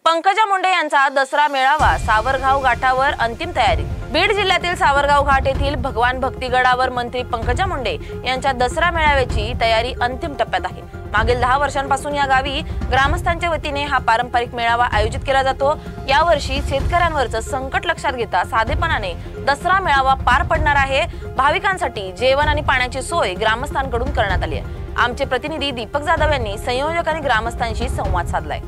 पंकजा मुंडे यांचा दसरा मेळावा सावरगाव घाटावर अंतिम तयारी। बीड जिल्ह्यातील सावरगाव घाट येथील भगवान भक्तिगडावर मंत्री पंकजा मुंडे यांच्या दसरा मेळाव्याची तयारी अंतिम टप्प्यात आहे। मागील 10 वर्षांपासून या गावी ग्रामस्थांच्या वतीने हा पारंपरिक मेळावा आयोजित केला जातो। यावर्षी शेतकऱ्यांवरचं संकट लक्षात घेता साधेपणाने दसरा मेळावा पार पडणार आहे। भाविकांसाठी जेवण आणि पाण्याची सोय ग्रामस्थांकडून करण्यात आली आहे। आमचे प्रतिनिधी दीपक जाधव यांनी संयोजक आणि ग्रामस्थांशी संवाद साधलाय।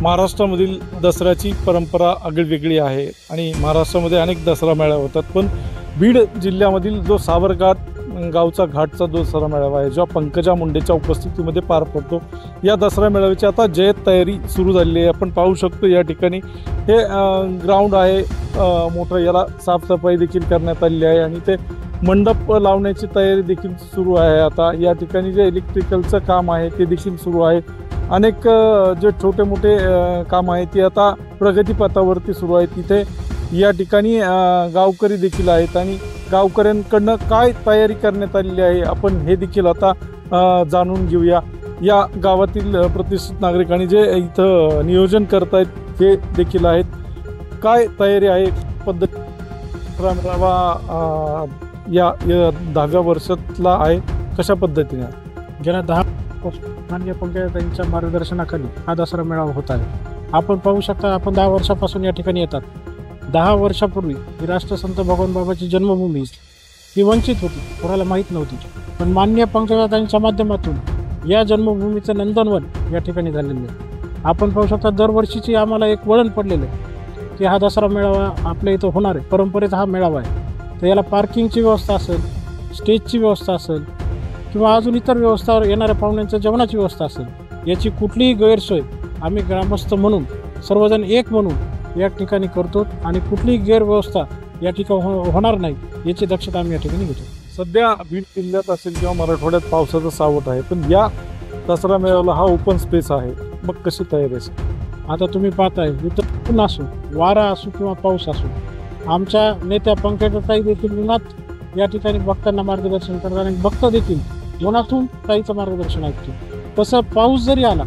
महाराष्ट्रामधील दसऱ्याची परंपरा आगळीवेगळी आहे आणि महाराष्ट्रामध्ये अनेक दसरा मेळावे होतात, पण बीड जिल्ह्यामधील जो सावरगाव गावचा घाटचा जो दसरा मेळावा आहे, जो पंकजा मुंडेच्या उपस्थितीमध्ये पार पडतो, या दसरा मेळाव्याची आता जय्यत तयारी सुरू झालेली आहे। आपण पाहू शकतो या ठिकाणी हे ग्राउंड आहे मोठं, याला साफसफाई देखील करण्यात आलेली आहे आणि ते मंडप लावण्याची तयारी देखील सुरू आहे। आता या ठिकाणी जे इलेक्ट्रिकलचं काम आहे ते देखील सुरू आहे। अनेक जे छोटे मोठे काम आहे ते आता प्रगतीपथावरती सुरू आहे। तिथे या ठिकाणी गावकरी देखील आहेत आणि गावकऱ्यांकडनं काय तयारी करण्यात आलेली आहे आपण हे देखील आता जाणून घेऊया। या गावातील प्रतिष्ठित नागरिकांनी जे इथं नियोजन करतायत ते देखील आहेत। काय तयारी आहे पद्धत या 10व्या वर्षातला आहे, कशा पद्धतीने गेल्या 10 माननीय पंकजाताईंच्या मार्गदर्शनाखाली हा दसरा मेळावा होत आहे। आपण पाहू शकता, आपण 10 वर्षापासून या ठिकाणी येतात। 10 वर्षापूर्वी ही राष्ट्रसंत भगवान बाबाची जन्मभूमी ही वंचित होती, कोणाला माहीत नव्हती, पण माननीय पंकजाताईंच्या माध्यमातून या जन्मभूमीचं नंदनवन या ठिकाणी झालेलं आहे। आपण पाहू शकता, दरवर्षीची आम्हाला एक वळण पडलेलं आहे की हा दसरा मेळावा आपल्या इथं होणार आहे, परंपरेचा हा मेळावा आहे। तर याला पार्किंगची व्यवस्था असेल, स्टेजची व्यवस्था असेल किंवा अजून इतर व्यवस्था, येणाऱ्या पाहुण्यांच्या जेवणाची व्यवस्था असेल, याची कुठलीही गैरसोय आम्ही ग्रामस्थ म्हणून सर्वजण एक म्हणून या ठिकाणी करतो आणि कुठलीही गैरव्यवस्था या ठिकाणी होणार नाही याची दक्षता आम्ही या ठिकाणी घेतो। सध्या बीड जिल्ह्यात असेल किंवा मराठवाड्यात पावसाचं सावट आहे, पण या दसरा मेळाव्याला हा ओपन स्पेस आहे, मग कशी तयारी असेल? आता तुम्ही पाहताय, इथं ऊन असो, वारा असो किंवा पाऊस असो, आमच्या नेत्या पंकजाताई देखील उन्हात या ठिकाणी भक्तांना मार्गदर्शन करतात आणि भक्त देखील उन्हातून ताईचं मार्गदर्शन ऐकतो। तसं पाऊस जरी आला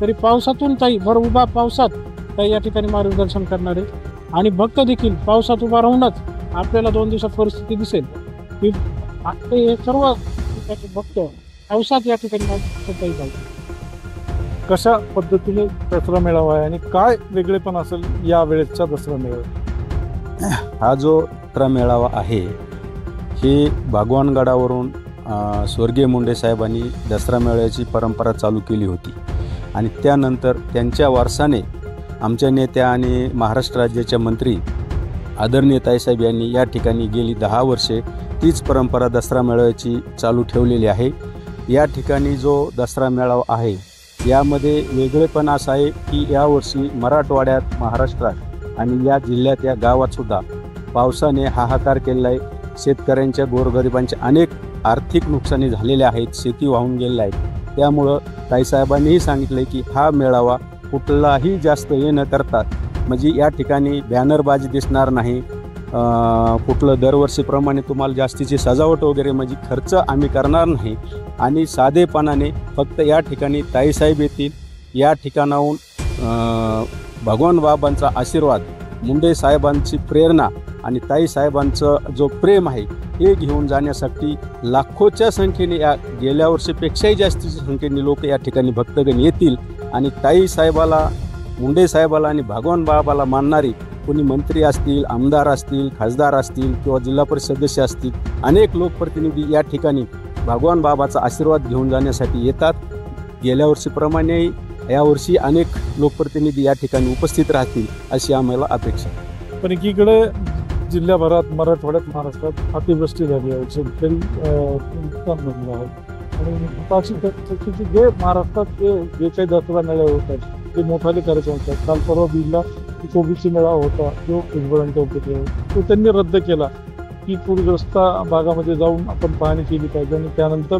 तरी पावसातून ताई भर उभा पावसात ताई या ठिकाणी मार्गदर्शन करणार आहे आणि भक्त देखील पावसात उभा राहूनच आपल्याला 2 दिवसात परिस्थिती दिसेल की हे सर्व भक्त पावसात या ठिकाणी मार्गदर्शन पाहिजे। कशा पद्धतीने दसरा मेळावा आहे आणि काय वेगळेपण असेल या वेळेच्या दसरा मेळावा? हा जो दसरा मेळावा आहे हे भगवानगडावरून स्वर्गीय मुंडे साहेबांनी दसरा मेळाव्याची परंपरा चालू केली होती आणि त्यानंतर त्यांच्या वारसाने आमच्या नेत्या आणि महाराष्ट्र राज्याच्या मंत्री आदरणीय ताईसाहेब यांनी या ठिकाणी गेली 10 वर्षे तीच परंपरा दसरा मेळाव्याची चालू ठेवलेली आहे। या ठिकाणी जो दसरा मेळावा आहे यामध्ये वेगळेपण असं आहे की यावर्षी मराठवाड्यात, महाराष्ट्रात आणि या जिल्ह्यात, या गावातसुद्धा पावसाने हाहाकार केलेला आहे। शेतकऱ्यांच्या, गोरगरिबांच्या अनेक आर्थिक नुकसानी झालेले आहेत, शेती वाहून गेलेल्या आहेत। त्यामुळं ताईसाहेबांनीही सांगितलं की हा मेळावा कुठलाही जास्त हे न करता, म्हणजे या ठिकाणी बॅनरबाजी दिसणार नाही, कुठलं दरवर्षीप्रमाणे तुम्हाला जास्तीची सजावट वगैरे म्हणजे खर्च आम्ही करणार नाही आणि साधेपणाने फक्त या ठिकाणी ताईसाहेब येतील। या ठिकाणाहून भगवान बाबांचा आशीर्वाद, मुंडे साहेबांची प्रेरणा आणि ताईसाहेबांचं जो प्रेम आहे हे घेऊन जाण्यासाठी लाखोच्या संख्येने, या गेल्या वर्षीपेक्षाही जास्तीच्या संख्येने लोक या ठिकाणी भक्तगण येतील आणि ताईसाहेबाला, मुंडे साहेबाला आणि भगवान बाबाला मानणारी कोणी मंत्री असतील, आमदार असतील, खासदार असतील किंवा जिल्हा परिषद सदस्य असतील, अनेक लोकप्रतिनिधी या ठिकाणी भगवान बाबाचा आशीर्वाद घेऊन जाण्यासाठी येतात। गेल्या वर्षीप्रमाणे यावर्षी अनेक लोकप्रतिनिधी या ठिकाणी उपस्थित राहतील अशी आम्हाला अपेक्षा आहे। पण एकीकडे जिल्ह्याभरात, मराठवाड्यात, महाराष्ट्रात अतिवृष्टी झाली आहे, शेतकरी नुकसान झालेलं आहे आणि जे महाराष्ट्रात जे काही दसरा मेळावे होत आहेत ते मोठाले कार्यक्रम होतात। काल परवा बीडला ओबीसी मेळावा होता, जो भुजबळांच्या उपस्थितीत तो त्यांनी रद्द केला की पूरग्रस्त भागामध्ये जाऊन आपण पाहणी केली पाहिजे आणि त्यानंतर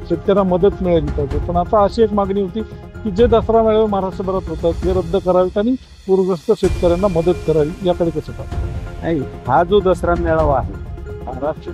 शेतकऱ्यांना मदत मिळाली पाहिजे। पण आता अशी एक मागणी होती की जे दसरा मेळावे महाराष्ट्रभरात होतात ते रद्द करावेत आणि पूरग्रस्त शेतकऱ्यांना मदत करावी, याकडे कसं पाहता? नाही, हा जो दसरा मेळावा आहे महाराष्ट्र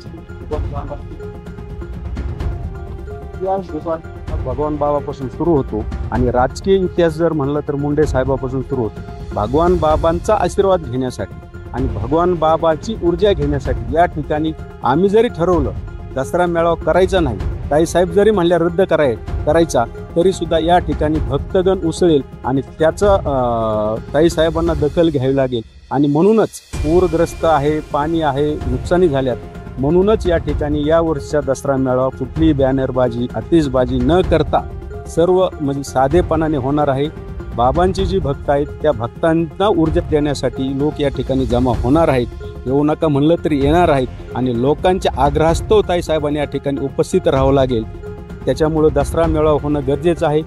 भगवान बाबापासून सुरू होतो आणि राजकीय इतिहास जर म्हणलं तर मुंडे साहेबापासून सुरू होतो. भगवान बाबांचा आशीर्वाद घेण्यासाठी आणि भगवान बाबाची ऊर्जा घेण्यासाठी या ठिकाणी आम्ही जरी ठरवलं दसरा मेळावा करायचा नाही, ताईसाहेब जरी म्हणल्या रद्द करायचा तरी सुद्धा या ठिकाणी भक्तगण उसळेल आणि त्याचं ताईसाहेबांना दखल घ्यावी लागेल. आणि म्हणूनच पूरग्रस्त आहे, पाणी आहे, नुकसानी झाल्यात, म्हणूनच या ठिकाणी या वर्षीचा दसरा मेळावा कुठलीही बॅनरबाजी आतिषबाजी न करता सर्व म्हणजे साधेपणाने होणार आहे. बाबांची जी भक्त आहेत त्या भक्तांना ऊर्जा देण्यासाठी लोक या ठिकाणी जमा होणार आहेत. येऊ नका म्हणलं तरी येणार आहेत आणि लोकांच्या आग्रहास्तव ताईसाहेबांनी या ठिकाणी उपस्थित राहावं लागेल. त्याच्यामुळं दसरा मेळावा होणं गरजेचं आहे.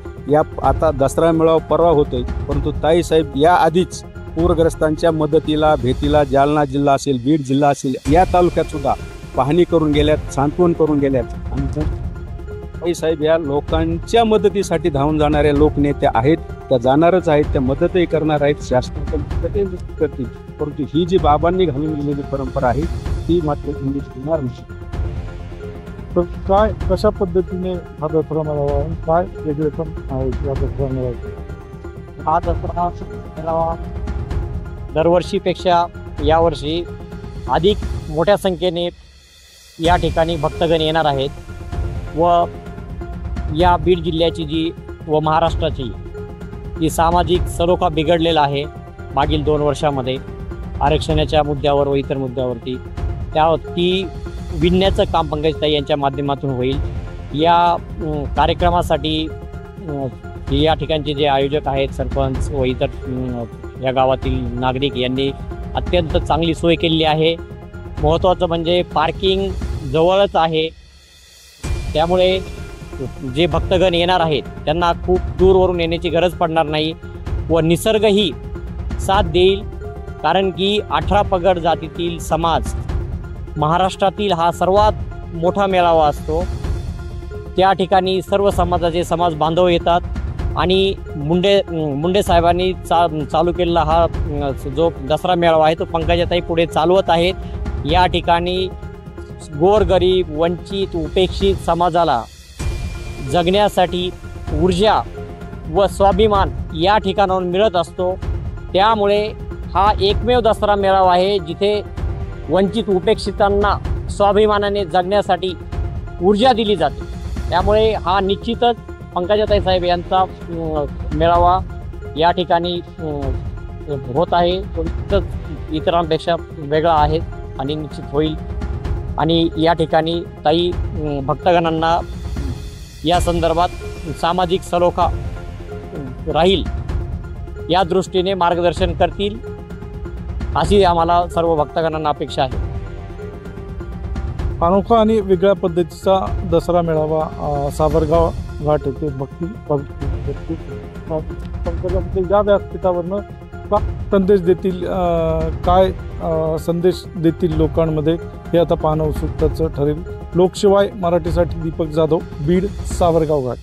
आता दसरा मेळावा परवा होतोय, परंतु ताईसाहेब या आधीच पूरग्रस्तांच्या मदतीला भेटीला जालना जिल्हा असेल, बीड जिल्हा असेल, या तालुक्यात सुद्धा पाहणी करून गेल्यात, सांत्वन करून गेल्यात. आणि ताईसाहेब या लोकांच्या मदतीसाठी धावून जाणारे लोकनेते आहेत, त्या जाणारच आहेत, त्या मदतही करणार आहेत, शासनाकडे करतील. परंतु ही जी बाबांनी घालून गेलेली परंपरा आहे ती मात्र होणार नाही. तर काय कशा पद्धतीने हा दसरा मेळावा आणि काय वेगळे पण आहे या दसरा मेळावा? हा दसरा मेळावा दरवर्षीपेक्षा यावर्षी अधिक मोठ्या संख्येने या ठिकाणी भक्तगण येणार आहेत व या बीड जिल्ह्याची जी व महाराष्ट्राची जी सामाजिक सलोखा बिघडलेला आहे मागील 2 वर्षामध्ये आरक्षणाच्या मुद्द्यावर व इतर मुद्द्यावरती ती विणण्याचं काम पंकजताई यांच्या माध्यमातून होईल. या कार्यक्रमासाठी या ठिकाणचे जे आयोजक आहेत, सरपंच व इतर या गावातील नागरिक यांनी अत्यंत चांगली सोय केलेली आहे. महत्त्वाचं म्हणजे पार्किंग जवळच आहे, त्यामुळे जे भक्तगण येणार आहेत त्यांना खूप दूरवरून येण्याची गरज पडणार नाही व निसर्गही साथ देईल. कारण की 18 पगड जातीतील समाज महाराष्ट्रातील हा सर्वात मोठा मेळावा असतो. त्या ठिकाणी सर्व समाजाचे समाज बांधव येतात आणि मुंडे साहेबांनी चालू केलेला हा जो दसरा मेळावा आहे तो पंकजाताई पुढे चालवत आहेत. या ठिकाणी गोरगरीब, वंचित, उपेक्षित समाजाला जगण्यासाठी ऊर्जा व स्वाभिमान या ठिकाणाहून मिळत असतो. त्यामुळे हा एकमेव दसरा मेळावा आहे जिथे वंचित उपेक्षितांना स्वाभिमानाने जगण्यासाठी ऊर्जा दिली जाते. त्यामुळे हा निश्चितच पंकजाताई साहेब यांचा मेळावा या ठिकाणी होत आहे, तो इतरांपेक्षा वेगळा आहे आणि निश्चित होईल. आणि या ठिकाणी ताई भक्तगणांना या संदर्भात सामाजिक सलोखा राहील या दृष्टीने मार्गदर्शन करतील अशी आम्हाला सर्व भक्तगणांना अपेक्षा आहे. अनोखा आणि वेगळ्या पद्धतीचा दसरा मेळावा सावरगाव घाट येथे भक्ती पंकजाताई या व्यासपीठावरनं संदेश देतील, काय संदेश देतील लोकांमध्ये हे आता पाहणं उत्सुकतेचं ठरेल. लोकशिवाय मराठीसाठी दीपक जाधव, बीड, सावरगाव घाट.